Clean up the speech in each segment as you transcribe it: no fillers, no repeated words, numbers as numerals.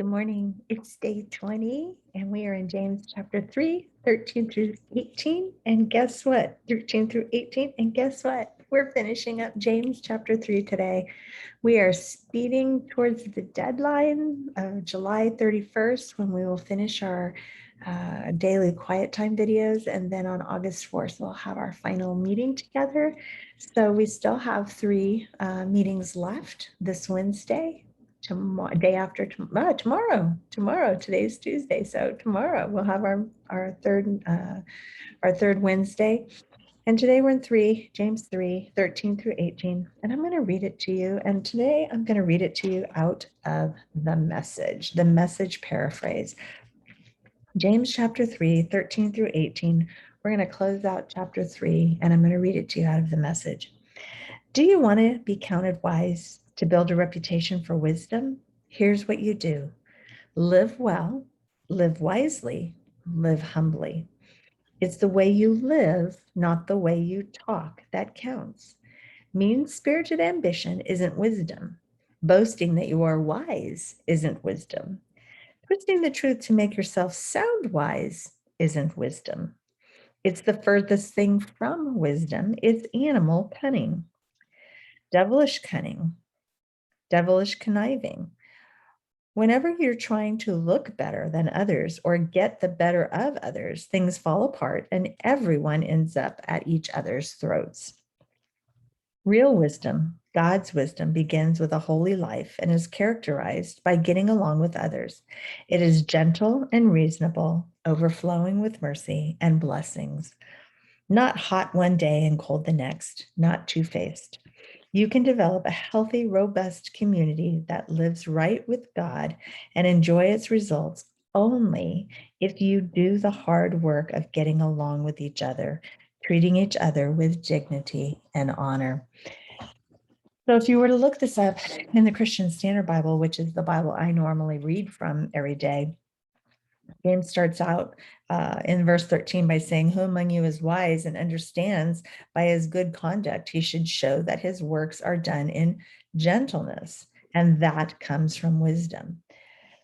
Good morning. It's day 20, and we are in James chapter 3, 13 through 18. And guess what? 13 through 18. And guess what? We're finishing up James chapter 3 today. We are speeding towards the deadline of July 31st when we will finish our daily quiet time videos. And then on August 4th, we'll have our final meeting together. So we still have three meetings left this Wednesday. Day after tomorrow. Today's Tuesday, so tomorrow we'll have our third Wednesday. And today we're in James 3, 13 through 18, and I'm going to read it to you. And today I'm going to read it to you out of the message paraphrase. James chapter 3, 13 through 18. We're going to close out chapter 3, and I'm going to read it to you out of the message. Do you want to be counted wise, to build a reputation for wisdom? Here's what you do. Live well, live wisely, live humbly. It's the way you live, not the way you talk, that counts. Mean-spirited ambition isn't wisdom. Boasting that you are wise isn't wisdom. Twisting the truth to make yourself sound wise isn't wisdom. It's the furthest thing from wisdom. It's animal cunning. Devilish cunning, devilish conniving. Whenever you're trying to look better than others or get the better of others, things fall apart and everyone ends up at each other's throats. Real wisdom, God's wisdom, begins with a holy life and is characterized by getting along with others. It is gentle and reasonable, overflowing with mercy and blessings. Not hot one day and cold the next, not two-faced. You can develop a healthy, robust community that lives right with God and enjoy its results only if you do the hard work of getting along with each other, treating each other with dignity and honor. So if you were to look this up in the Christian Standard Bible, which is the Bible I normally read from every day, James starts out in verse 13 by saying, who among you is wise and understands by his good conduct, he should show that his works are done in gentleness, and that comes from wisdom.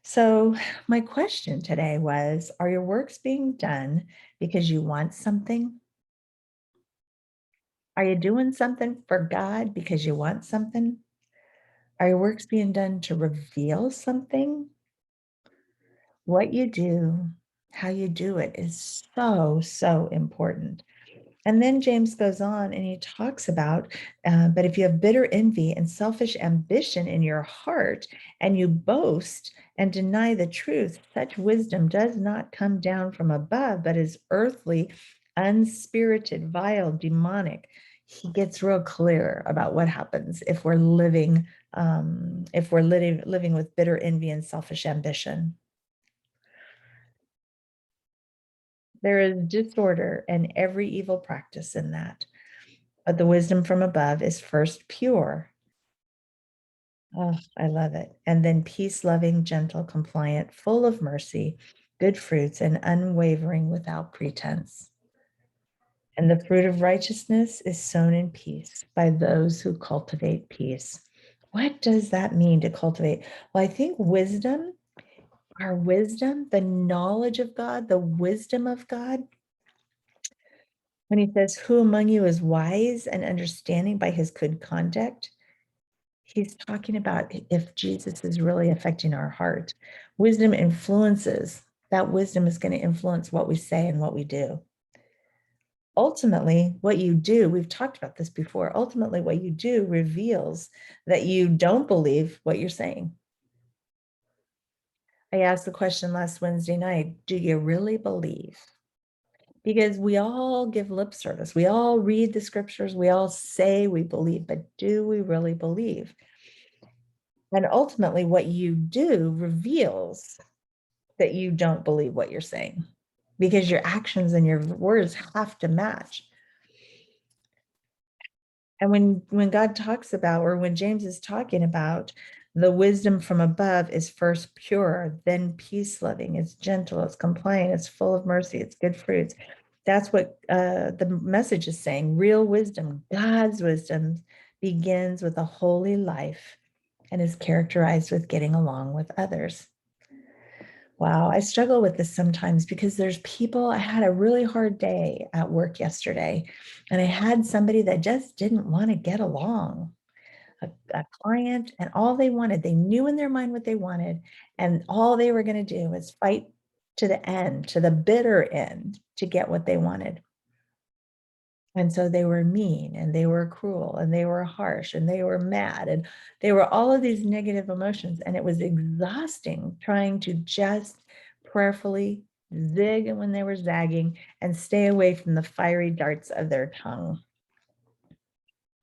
So my question today was, are your works being done because you want something? Are you doing something for God because you want something? Are your works being done to reveal something? What you do, how you do it is so, so important. And then James goes on and he talks about, but if you have bitter envy and selfish ambition in your heart and you boast and deny the truth, such wisdom does not come down from above, but is earthly, unspirited, vile, demonic. He gets real clear about what happens if we're living with bitter envy and selfish ambition. There is disorder and every evil practice in that. But the wisdom from above is first pure. Oh, I love it. And then peace-loving, gentle, compliant, full of mercy, good fruits, and unwavering without pretense. And the fruit of righteousness is sown in peace by those who cultivate peace. What does that mean to cultivate? Well, I think wisdom, our wisdom, the knowledge of God, the wisdom of God, when he says, who among you is wise and understanding by his good conduct? He's talking about if Jesus is really affecting our heart. Wisdom influences, that wisdom is going to influence what we say and what we do. Ultimately, what you do, we've talked about this before, ultimately what you do reveals that you don't believe what you're saying. I asked the question last Wednesday night, do you really believe? Because we all give lip service. We all read the scriptures. We all say we believe, but do we really believe? And ultimately what you do reveals that you don't believe what you're saying, because your actions and your words have to match. And when God talks about, or when James is talking about, the wisdom from above is first pure, then peace-loving, it's gentle, it's compliant, it's full of mercy, it's good fruits. That's what the message is saying. Real wisdom, God's wisdom, begins with a holy life and is characterized with getting along with others. Wow, I struggle with this sometimes because there's people, I had a really hard day at work yesterday, and I had somebody that just didn't want to get along, a client, and all they wanted, they knew in their mind what they wanted, and all they were going to do was fight to the end, to the bitter end, to get what they wanted. And so they were mean and they were cruel and they were harsh and they were mad and they were all of these negative emotions. And it was exhausting trying to just prayerfully zig when they were zagging and stay away from the fiery darts of their tongue.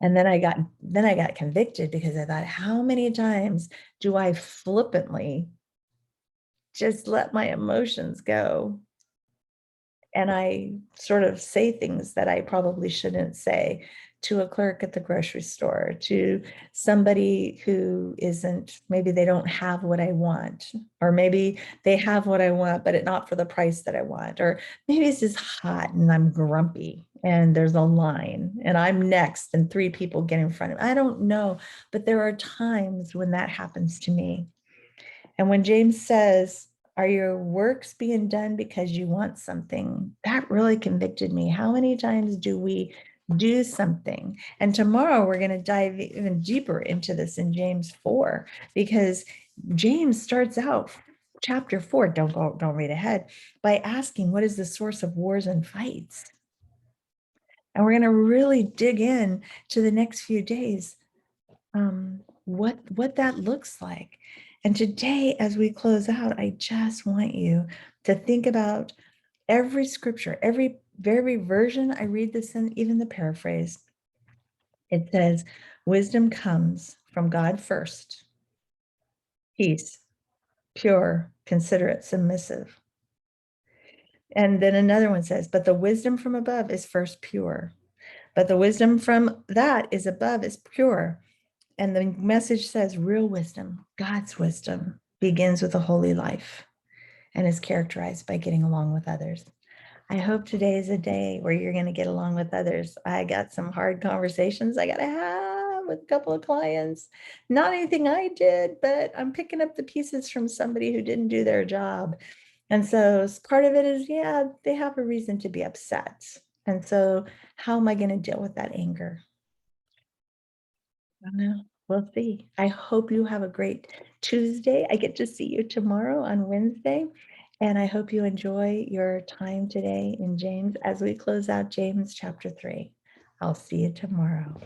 And then I got convicted because I thought, how many times do I flippantly just let my emotions go? And I sort of say things that I probably shouldn't say to a clerk at the grocery store, to somebody who isn't, maybe they don't have what I want, or maybe they have what I want, but not for the price that I want, or maybe it's just hot and I'm grumpy and there's a line and I'm next and three people get in front of me. I don't know, but there are times when that happens to me. And when James says, are your works being done because you want something? That really convicted me. How many times do we do something? And tomorrow we're going to dive even deeper into this in James 4, because James starts out chapter 4, don't read ahead, by asking, what is the source of wars and fights? And we're going to really dig in to the next few days, what that looks like. And today, as we close out, I just want you to think about every scripture, every version I read this in, even the paraphrase. It says, wisdom comes from God first, peace, pure, considerate, submissive. And then another one says, but the wisdom from above is first pure, but the wisdom from that is above is pure. And the message says real wisdom, God's wisdom, begins with a holy life and is characterized by getting along with others. I hope today is a day where you're going to get along with others. I got some hard conversations I got to have with a couple of clients. Not anything I did, but I'm picking up the pieces from somebody who didn't do their job. And so part of it is, yeah, they have a reason to be upset. And so how am I going to deal with that anger? I don't know. We'll see. I hope you have a great Tuesday. I get to see you tomorrow on Wednesday. And I hope you enjoy your time today in James as we close out James chapter 3. I'll see you tomorrow.